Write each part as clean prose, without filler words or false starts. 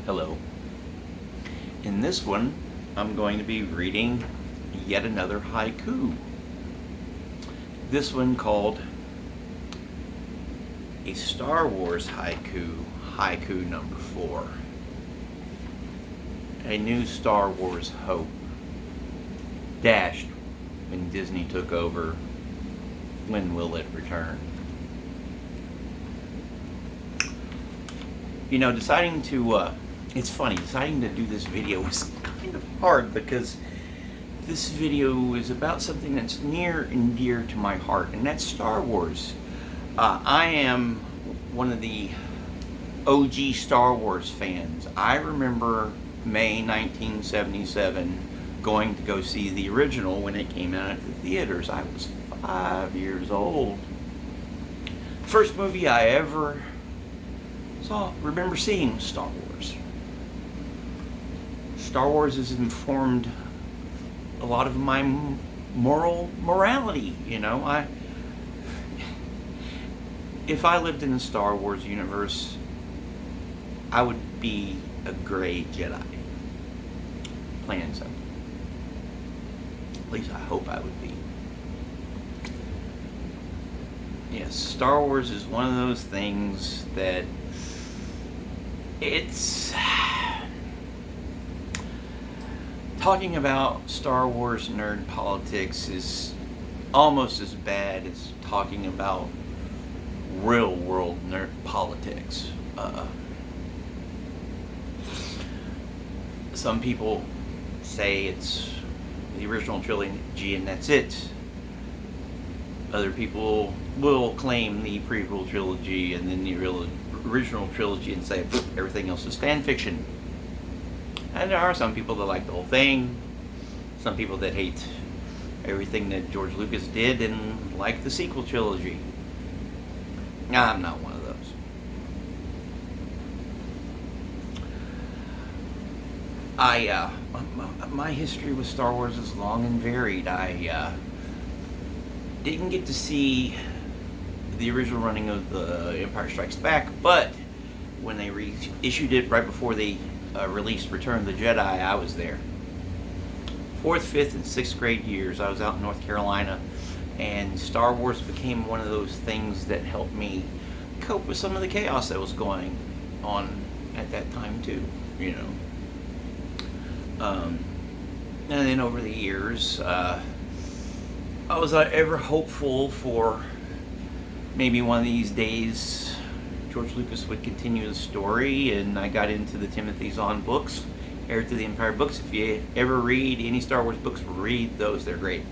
Hello. In this one, I'm going to be reading yet another haiku. This one called a Star Wars haiku number 4. A new Star Wars hope dashed when Disney took over. When will it return? You know, deciding to do this video was kind of hard because this video is about something that's near and dear to my heart, and that's Star Wars. I am one of the OG Star Wars fans. I remember May 1977 going to go see the original when it came out at the theaters. I was 5 years old. First movie I ever remember seeing Star Wars. Star Wars has informed a lot of my morality, you know. If I lived in the Star Wars universe, I would be a gray Jedi. Plain and simple. At least I hope I would be. Yes, Star Wars is one of those things that talking about Star Wars nerd politics is almost as bad as talking about real world nerd politics. Some people say it's the original trilogy and that's it. Other people will claim the prequel trilogy and then the original trilogy and say everything else is fan fiction. And there are some people that like the whole thing. Some people that hate everything that George Lucas did and like the sequel trilogy. I'm not one of those. My history with Star Wars is long and varied. I didn't get to see the original running of the Empire Strikes Back, but when they reissued it right before they released Return of the Jedi, I was there. 4th, 5th, and 6th grade years, I was out in North Carolina, and Star Wars became one of those things that helped me cope with some of the chaos that was going on at that time too, you know. And then over the years, was I ever hopeful for maybe one of these days George Lucas would continue the story, and I got into the Timothy Zahn books, Heir to the Empire books. If you ever read any Star Wars books, read those, they're great.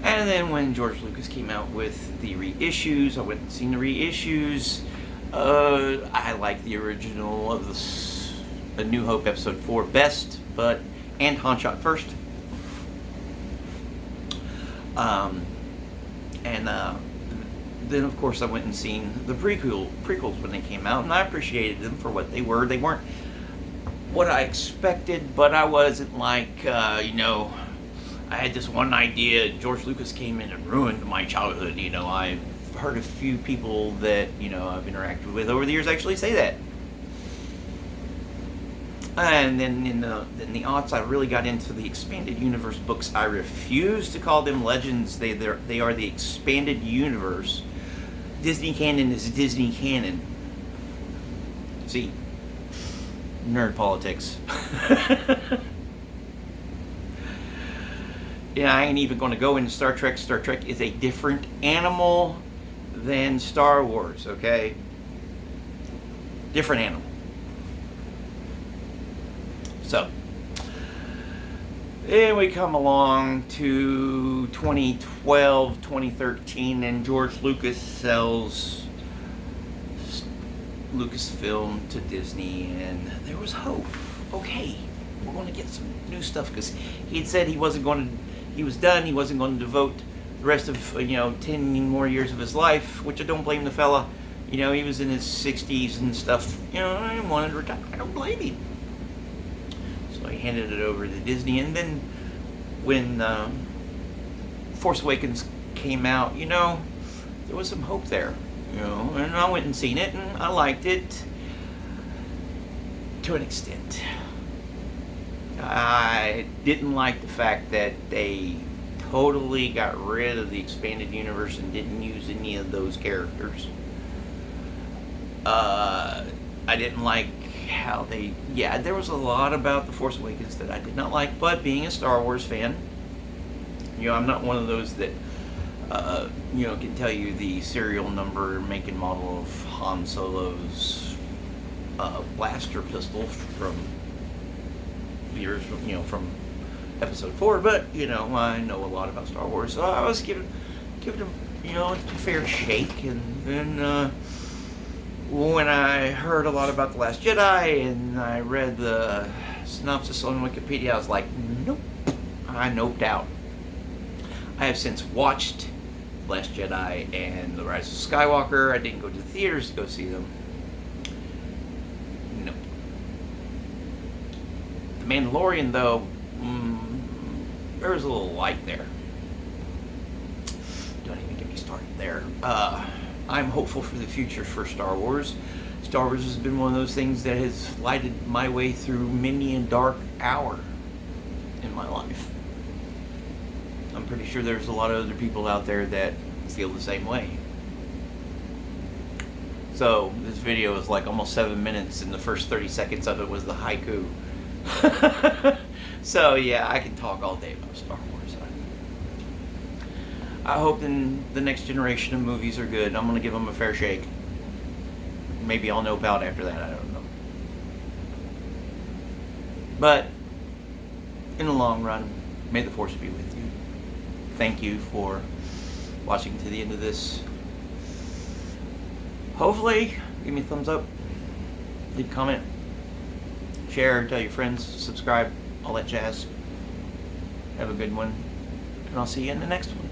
And then when George Lucas came out with the reissues, I went and seen the reissues. I like the original of A New Hope Episode 4 best, and Han Shot first. Then of course I went and seen the prequels when they came out, and I appreciated them for what they were. They weren't what I expected, but I wasn't like, I had this one idea. George Lucas came in and ruined my childhood. You know, I've heard a few people that, I've interacted with over the years actually say that. And then in the aughts, I really got into the expanded universe books. I refuse to call them legends. They are the expanded universe. Disney canon is Disney canon. See, nerd politics. Yeah, I ain't even going to go into Star Trek. Star Trek is a different animal than Star Wars, okay? Different animal. So, then we come along to 2012, 2013, and George Lucas sells Lucasfilm to Disney, and there was hope. Okay, we're going to get some new stuff, because he'd said he was done, he wasn't going to devote the rest of, 10 more years of his life, which I don't blame the fella. He was in his 60s and stuff, I wanted to retire. I don't blame him. So I handed it over to Disney, and then when Force Awakens came out, there was some hope there, and I went and seen it, and I liked it. to an extent. I didn't like the fact that they totally got rid of the expanded universe and didn't use any of those characters. I didn't like how there was a lot about The Force Awakens that I did not like, but being a Star Wars fan, I'm not one of those that, can tell you the serial number, make and model of Han Solo's blaster pistol from years, from Episode 4, but, I know a lot about Star Wars, so I was giving them, a fair shake, and then, when I heard a lot about The Last Jedi and I read the synopsis on Wikipedia, I was like, nope. I noped out. I have since watched The Last Jedi and The Rise of Skywalker. I didn't go to the theaters to go see them. Nope. The Mandalorian, though, there was a little light there. Don't even get me started there. I'm hopeful for the future for Star Wars. Star Wars has been one of those things that has lighted my way through many a dark hour in my life. I'm pretty sure there's a lot of other people out there that feel the same way. So this video is like almost 7 minutes, and the first 30 seconds of it was the haiku. So yeah, I can talk all day about Star Wars. I hope the next generation of movies are good. I'm going to give them a fair shake. Maybe I'll nope out after that. I don't know. But in the long run, may the Force be with you. Thank you for watching to the end of this. Hopefully, give me a thumbs up, leave a comment, share, tell your friends, subscribe, all that jazz. Have a good one, and I'll see you in the next one.